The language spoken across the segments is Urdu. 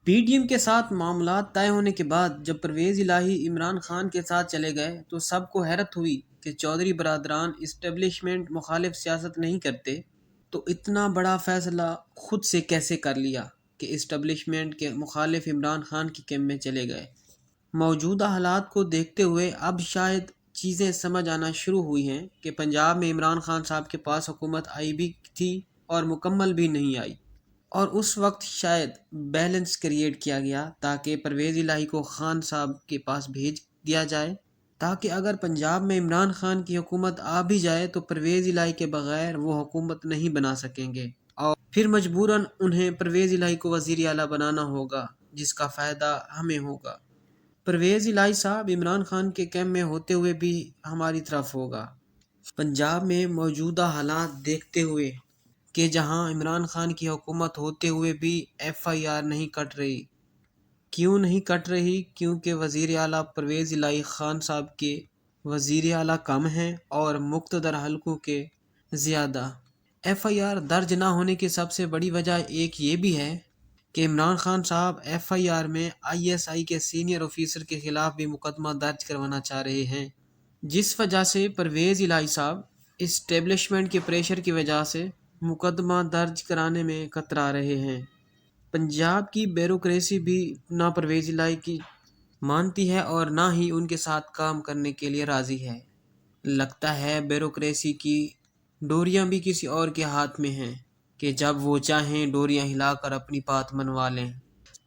پی ڈی ایم کے ساتھ معاملات طے ہونے کے بعد جب پرویز الہی عمران خان کے ساتھ چلے گئے تو سب کو حیرت ہوئی کہ چودھری برادران اسٹیبلشمنٹ مخالف سیاست نہیں کرتے، تو اتنا بڑا فیصلہ خود سے کیسے کر لیا کہ اسٹیبلشمنٹ کے مخالف عمران خان کی کیمپ میں چلے گئے۔ موجودہ حالات کو دیکھتے ہوئے اب شاید چیزیں سمجھ آنا شروع ہوئی ہیں کہ پنجاب میں عمران خان صاحب کے پاس حکومت آئی بھی تھی اور مکمل بھی نہیں آئی، اور اس وقت شاید بیلنس کریٹ کیا گیا تاکہ پرویز الہی کو خان صاحب کے پاس بھیج دیا جائے، تاکہ اگر پنجاب میں عمران خان کی حکومت آ بھی جائے تو پرویز الہی کے بغیر وہ حکومت نہیں بنا سکیں گے، اور پھر مجبوراً انہیں پرویز الہی کو وزیر اعلیٰ بنانا ہوگا، جس کا فائدہ ہمیں ہوگا۔ پرویز الہی صاحب عمران خان کے کیمپ میں ہوتے ہوئے بھی ہماری طرف ہوگا۔ پنجاب میں موجودہ حالات دیکھتے ہوئے کہ جہاں عمران خان کی حکومت ہوتے ہوئے بھی ایف آئی آر نہیں کٹ رہی، کیوں نہیں کٹ رہی؟ کیونکہ وزیر اعلیٰ پرویز الہی خان صاحب کے وزیر اعلیٰ کم ہیں اور مقتدر حلقوں کے زیادہ۔ ایف آئی آر درج نہ ہونے کی سب سے بڑی وجہ ایک یہ بھی ہے کہ عمران خان صاحب ایف آئی آر میں آئی ایس آئی کے سینئر آفیسر کے خلاف بھی مقدمہ درج کروانا چاہ رہے ہیں، جس وجہ سے پرویز الہی صاحب اسٹیبلشمنٹ کے پریشر کی وجہ سے مقدمہ درج کرانے میں کترا رہے ہیں۔ پنجاب کی بیوروکریسی بھی نہ پرویز الہی کی مانتی ہے اور نہ ہی ان کے ساتھ کام کرنے کے لیے راضی ہے۔ لگتا ہے بیوروکریسی کی ڈوریاں بھی کسی اور کے ہاتھ میں ہیں کہ جب وہ چاہیں ڈوریاں ہلا کر اپنی بات منوا لیں،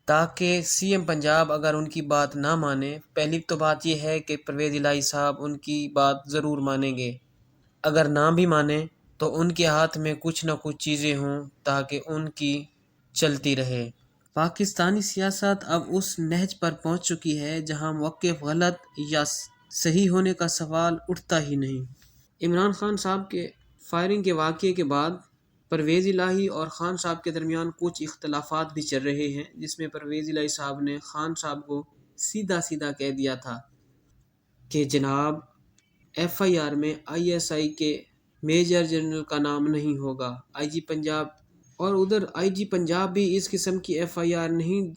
تاکہ سی ایم پنجاب اگر ان کی بات نہ مانے، پہلی تو بات یہ ہے کہ پرویز الہی صاحب ان کی بات ضرور مانیں گے، اگر نہ بھی مانیں تو ان کے ہاتھ میں کچھ نہ کچھ چیزیں ہوں تاکہ ان کی چلتی رہے۔ پاکستانی سیاست اب اس نہج پر پہنچ چکی ہے جہاں موقف غلط یا صحیح ہونے کا سوال اٹھتا ہی نہیں۔ عمران خان صاحب کے فائرنگ کے واقعے کے بعد پرویز الہی اور خان صاحب کے درمیان کچھ اختلافات بھی چل رہے ہیں، جس میں پرویز الہی صاحب نے خان صاحب کو سیدھا سیدھا کہہ دیا تھا کہ جناب ایف آئی آر میں آئی ایس آئی کے میجر جنرل کا نام نہیں ہوگا۔ آئی جی پنجاب اور ادھر آئی جی پنجاب بھی اس قسم کی ایف آئی آر نہیں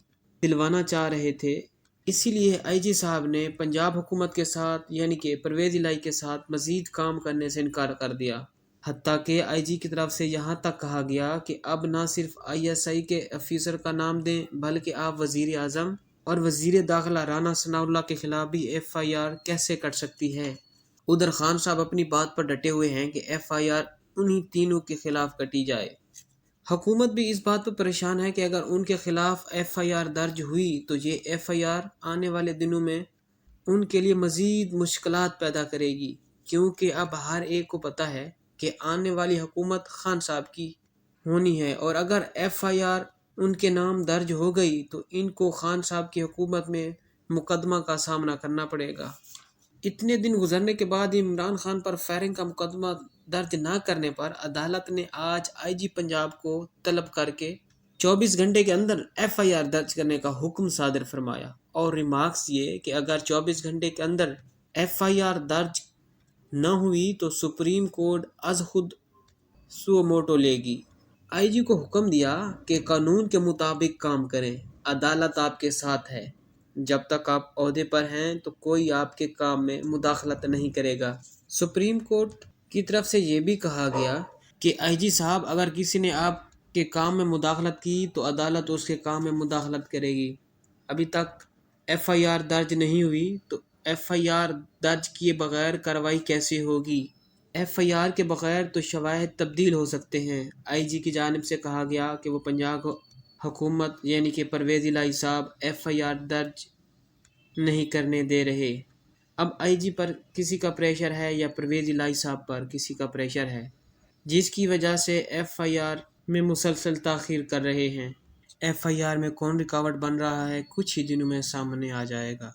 دلوانا چاہ رہے تھے، اسی لیے آئی جی صاحب نے پنجاب حکومت کے ساتھ یعنی کہ پرویز الہی کے ساتھ مزید کام کرنے سے انکار کر دیا، حتیٰ کہ آئی جی کی طرف سے یہاں تک کہا گیا کہ اب نہ صرف آئی ایس آئی کے افیسر کا نام دیں بلکہ آپ وزیر اعظم اور وزیر داخلہ رانا ثناء اللہ کے خلاف بھی ایف آئی آر کیسے کٹ سکتی ہے۔ ادھر خان صاحب اپنی بات پر ڈٹے ہوئے ہیں کہ ایف آئی آر انہی تینوں کے خلاف کٹی جائے۔ حکومت بھی اس بات پر پریشان ہے کہ اگر ان کے خلاف ایف آئی آر درج ہوئی تو یہ ایف آئی آر آنے والے دنوں میں ان کے لیے مزید مشکلات پیدا کرے گی، کیونکہ اب ہر ایک کو پتہ ہے کہ آنے والی حکومت خان صاحب کی ہونی ہے، اور اگر ایف آئی آر ان کے نام درج ہو گئی تو ان کو خان صاحب کی حکومت میں مقدمہ کا سامنا کرنا پڑے گا۔ اتنے دن گزرنے کے بعد عمران خان پر فائرنگ کا مقدمہ درج نہ کرنے پر عدالت نے آج آئی جی پنجاب کو طلب کر کے 24 گھنٹے کے اندر ایف آئی آر درج کرنے کا حکم صادر فرمایا، اور ریمارکس یہ کہ اگر 24 گھنٹے کے اندر ایف آئی آر درج نہ ہوئی تو سپریم کورٹ از خود سو موٹو لے گی۔ آئی جی کو حکم دیا کہ قانون کے مطابق کام کریں، عدالت آپ کے ساتھ ہے، جب تک آپ عہدے پر ہیں تو کوئی آپ کے کام میں مداخلت نہیں کرے گا۔ سپریم کورٹ کی طرف سے یہ بھی کہا گیا کہ آئی جی صاحب اگر کسی نے آپ کے کام میں مداخلت کی تو عدالت اس کے کام میں مداخلت کرے گی۔ ابھی تک ایف آئی آر درج نہیں ہوئی تو ایف آئی آر درج کیے بغیر کارروائی کیسے ہوگی؟ ایف آئی آر کے بغیر تو شواہد تبدیل ہو سکتے ہیں۔ آئی جی کی جانب سے کہا گیا کہ وہ پنجاب حکومت یعنی کہ پرویز الہی صاحب ایف آئی آر درج نہیں کرنے دے رہے۔ اب آئی جی پر کسی کا پریشر ہے یا پرویز الہی صاحب پر کسی کا پریشر ہے، جس کی وجہ سے ایف آئی آر میں مسلسل تاخیر کر رہے ہیں۔ ایف آئی آر میں کون رکاوٹ بن رہا ہے کچھ ہی دنوں میں سامنے آ جائے گا۔